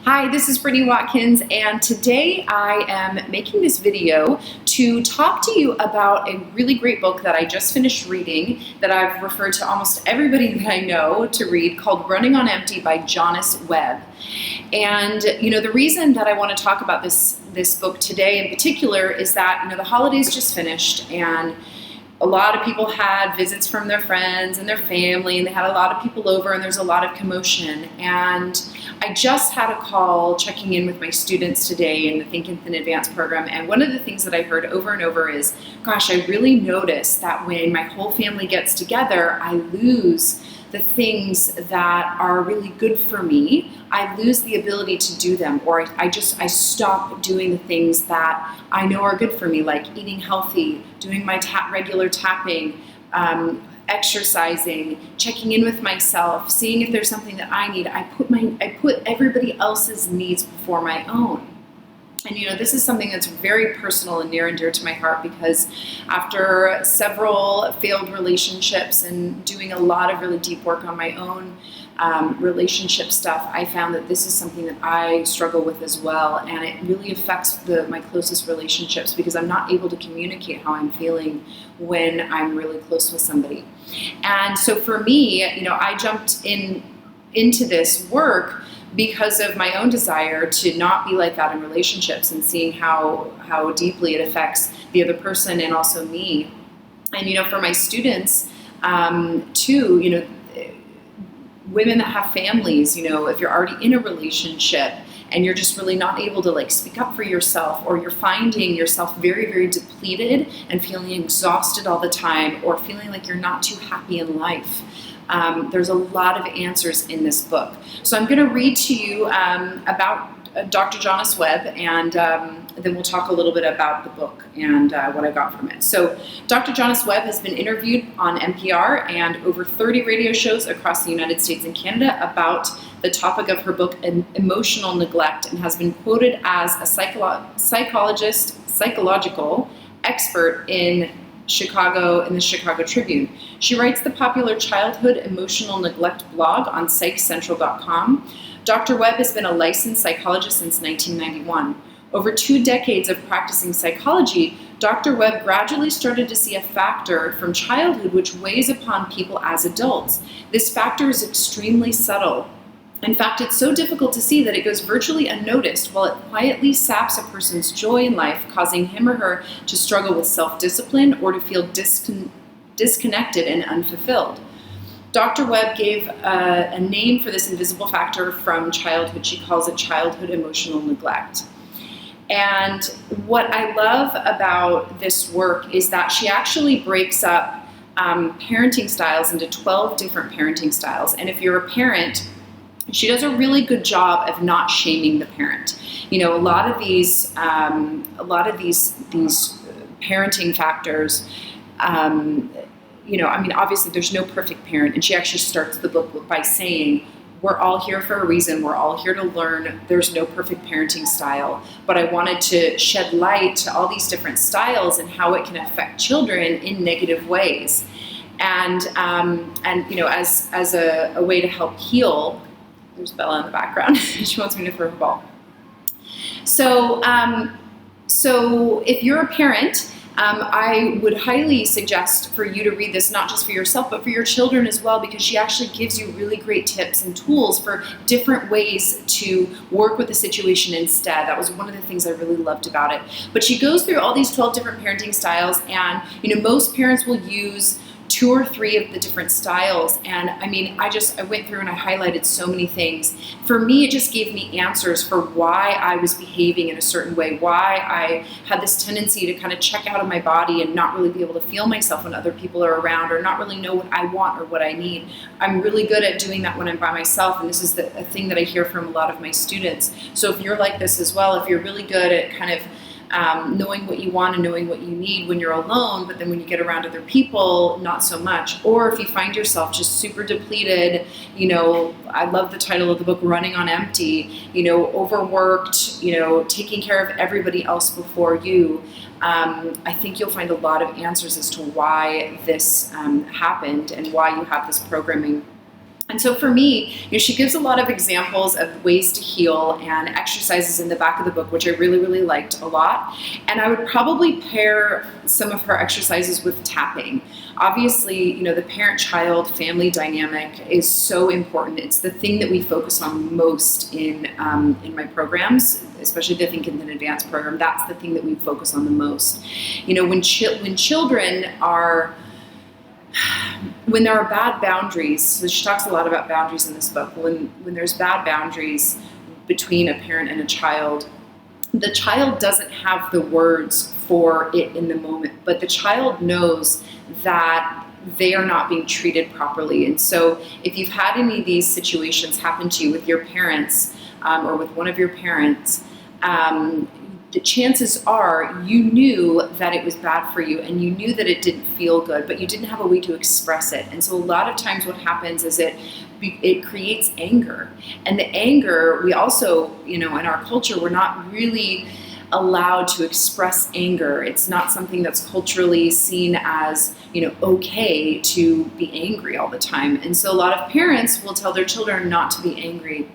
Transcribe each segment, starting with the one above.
Hi, this is Brittany Watkins, and today I am making this video to talk to you about a really great book that I just finished reading that I've referred to almost everybody that I know to read, called Running on Empty by Josh Webb. And the reason that I want to talk about this book today in particular is that the holidays just finished, and a lot of people had visits from their friends and their family, and they had a lot of people over, and there's a lot of commotion. And I just had a call checking in with my students today in the Think and Thin Advanced program, and one of the things that I heard over and over is, gosh, I really notice that when my whole family gets together, I lose the things that are really good for me. I lose the ability to do them, or I stop doing the things that I know are good for me, like eating healthy, doing my regular tapping, exercising, checking in with myself, seeing if there's something that I need. I put everybody else's needs before my own. And this is something that's very personal and near and dear to my heart, because after several failed relationships and doing a lot of really deep work on my own relationship stuff, I found that this is something that I struggle with as well, and it really affects my closest relationships, because I'm not able to communicate how I'm feeling when I'm really close with somebody. And so for me, I jumped into this work because of my own desire to not be like that in relationships, and seeing how deeply it affects the other person and also me. And for my students too, women that have families, if you're already in a relationship and you're just really not able to speak up for yourself, or you're finding yourself very, very depleted and feeling exhausted all the time, or feeling like you're not too happy in life, there's a lot of answers in this book. So I'm going to read to you about Dr. Josh Webb, and then we'll talk a little bit about the book and what I got from it. So Dr. Josh Webb has been interviewed on NPR and over 30 radio shows across the United States and Canada about the topic of her book, Emotional Neglect, and has been quoted as a psychological expert in the Chicago Tribune. She writes the popular childhood emotional neglect blog on psychcentral.com. Dr. Webb has been a licensed psychologist since 1991. Over 2 decades of practicing psychology, Dr. Webb gradually started to see a factor from childhood which weighs upon people as adults. This factor is extremely subtle. In fact, it's so difficult to see that it goes virtually unnoticed, while it quietly saps a person's joy in life, causing him or her to struggle with self-discipline or to feel disconnected and unfulfilled. Dr. Webb gave a name for this invisible factor from childhood. She calls it childhood emotional neglect. And what I love about this work is that she actually breaks up parenting styles into 12 different parenting styles. And if you're a parent, she does a really good job of not shaming the parent. A lot of these parenting factors, obviously there's no perfect parent, and she actually starts the book by saying, we're all here for a reason. We're all here to learn. There's no perfect parenting style, but I wanted to shed light to all these different styles and how it can affect children in negative ways. And as a way to help heal. There's Bella in the background. She wants me to throw her ball. So if you're a parent, I would highly suggest for you to read this, not just for yourself, but for your children as well, because she actually gives you really great tips and tools for different ways to work with the situation instead. That was one of the things I really loved about it. But she goes through all these 12 different parenting styles, and most parents will use 2 or 3 of the different styles. And I went through and I highlighted so many things. For me, it just gave me answers for why I was behaving in a certain way, why I had this tendency to kind of check out of my body and not really be able to feel myself when other people are around, or not really know what I want or what I need. I'm really good at doing that when I'm by myself, and this is a thing that I hear from a lot of my students. So if you're like this as well, if you're really good at kind of knowing what you want and knowing what you need when you're alone, but then when you get around other people, not so much. Or if you find yourself just super depleted, I love the title of the book, Running on Empty, overworked, taking care of everybody else before you. I think you'll find a lot of answers as to why this happened and why you have this programming And so for me, she gives a lot of examples of ways to heal and exercises in the back of the book, which I really, really liked a lot. And I would probably pair some of her exercises with tapping. Obviously, the parent-child family dynamic is so important. It's the thing that we focus on most in my programs, especially the Think in Advance program. That's the thing that we focus on the most. When children are... When there are bad boundaries, so she talks a lot about boundaries in this book, when there's bad boundaries between a parent and a child, the child doesn't have the words for it in the moment, but the child knows that they are not being treated properly. And so if you've had any of these situations happen to you with your parents or with one of your parents, the chances are you knew that it was bad for you and you knew that it didn't feel good, but you didn't have a way to express it. And so a lot of times what happens is it creates anger. And the anger, we also, in our culture, we're not really allowed to express anger. It's not something that's culturally seen as, okay to be angry all the time. And so a lot of parents will tell their children not to be angry.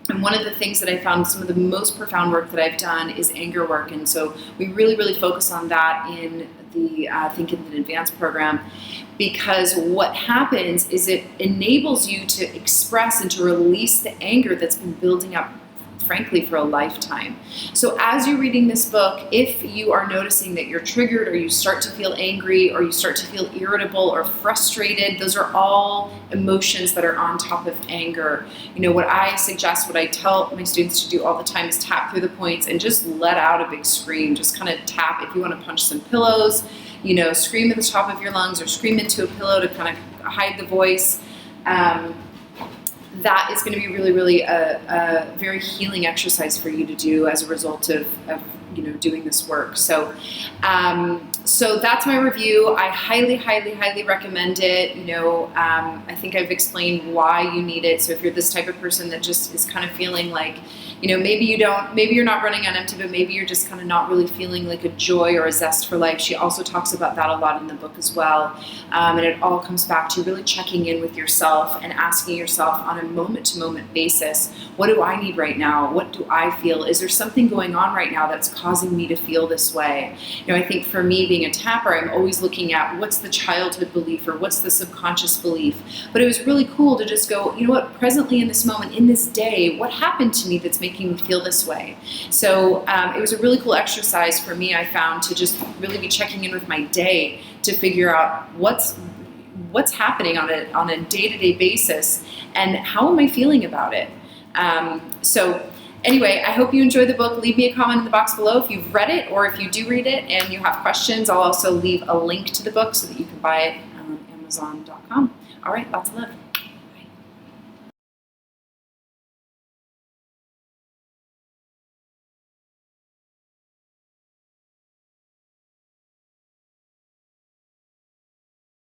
And one of the things that I found, some of the most profound work that I've done is anger work. And so we really, really focus on that in the Think in Advance program, because what happens is it enables you to express and to release the anger that's been building up, frankly, for a lifetime. So as you're reading this book, if you are noticing that you're triggered or you start to feel angry or you start to feel irritable or frustrated, those are all emotions that are on top of anger. What I suggest, what I tell my students to do all the time is tap through the points and just let out a big scream. Just kind of tap. If you want to punch some pillows, scream at the top of your lungs or scream into a pillow to kind of hide the voice. That is going to be really, really a very healing exercise for you to do as a result of doing this work. So that's my review. I highly, highly, highly recommend it. I think I've explained why you need it. So if you're this type of person that just is kind of feeling like, maybe you're not running on empty, but maybe you're just kind of not really feeling like a joy or a zest for life. She also talks about that a lot in the book as well. And it all comes back to really checking in with yourself and asking yourself on a moment-to-moment basis, what do I need right now? What do I feel? Is there something going on right now that's causing me to feel this way? I think for me, being a tapper, I'm always looking at what's the childhood belief or what's the subconscious belief. But it was really cool to just go, presently in this moment, in this day, what happened to me that's making me feel this way? So it was a really cool exercise for me, I found, to just really be checking in with my day to figure out what's happening on a day-to-day basis and how am I feeling about it. So anyway, I hope you enjoyed the book. Leave me a comment in the box below if you've read it, or if you do read it and you have questions. I'll also leave a link to the book so that you can buy it on Amazon.com. All right, lots of love.